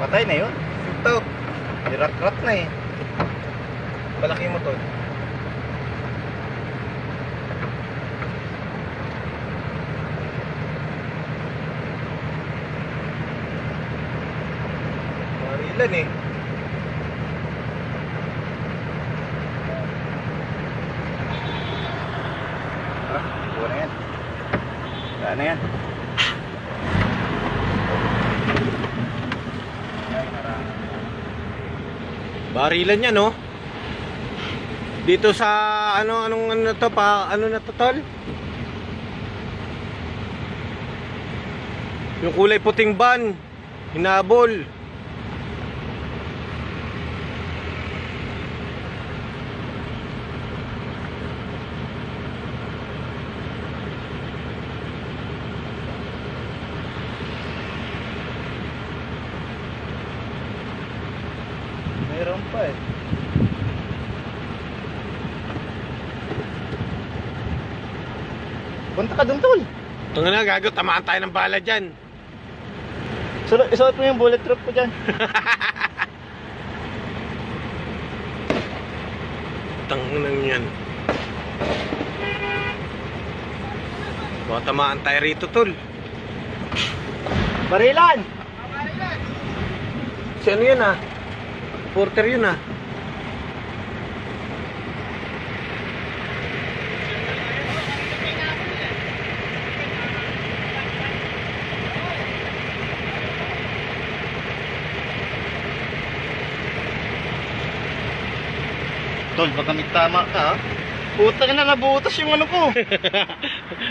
Patay na yun. Ito. Nirat-rat na eh. Malaki mo to. Marilan eh. Buwan na yan. Saan na yan? Barilan yan, no? Dito sa anong ano to pa, ano na to, tol? Yung kulay puting van, hinabol. Meron pa eh. Punta ka doon, tol. Ito na, gago, tamaan tayo ng bala dyan. Isuot mo yung bulletproof ko dyan. Tangunang yan. Baka tamaan tayo rito, tol. Barilan! Si ano yun, ah? Porter yun, ah. Tol, baka may tama ka ha. Putang na, nabutas yung ano ko.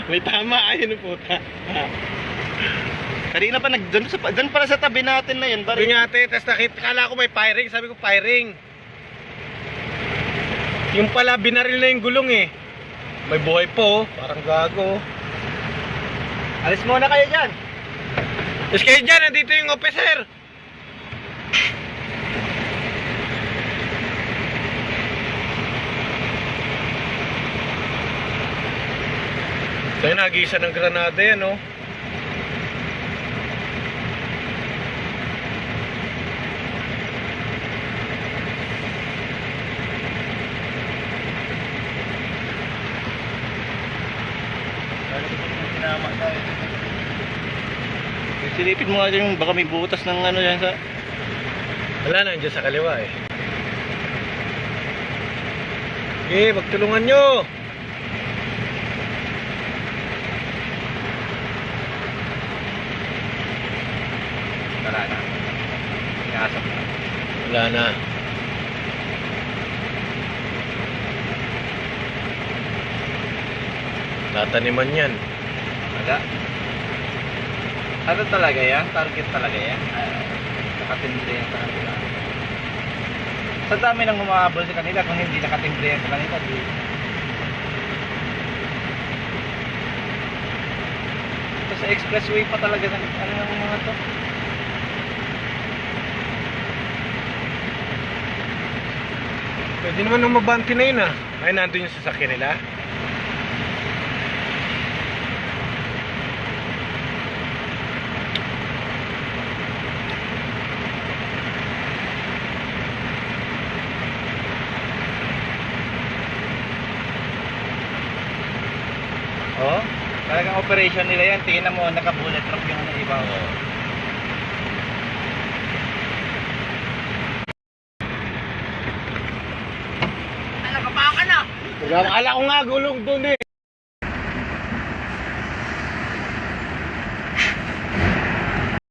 May tama, ayun ang puta. Kanina pa dyan pala sa tabi natin na yun. Sabi nga ate, tapos nakita, kala ko may firing, sabi ko firing. Yung pala, binaril na yung gulong eh. May buhay po, parang gago. Alis muna kayo dyan. Tapos kayo dyan, nandito yung officer. Tayo nag-iisa ng granada yan, oh. Silipin mo nga yung baka may butas ng ano yan sa... Wala na, dyan sa kaliwa eh. Okay, magtulungan nyo. Wala na. Inasap na. Wala na. Tataniman yan. Wala. Ano talaga yan? Target talaga yan? Nakatimbre yan sa kanila. Sa dami nang humahabol sa kanila kung hindi nakatimbre yan sa kanila. Ito sa expressway pa talaga ng ano ng mga to. Pwede naman nung mabanti na yun ah. Ay, nandun yung sasakyan nila. Oh, talagang operation nila yan. Tingnan mo, naka-bullet truck yung ano iba. Oh. Akala ko nga gulong dun eh.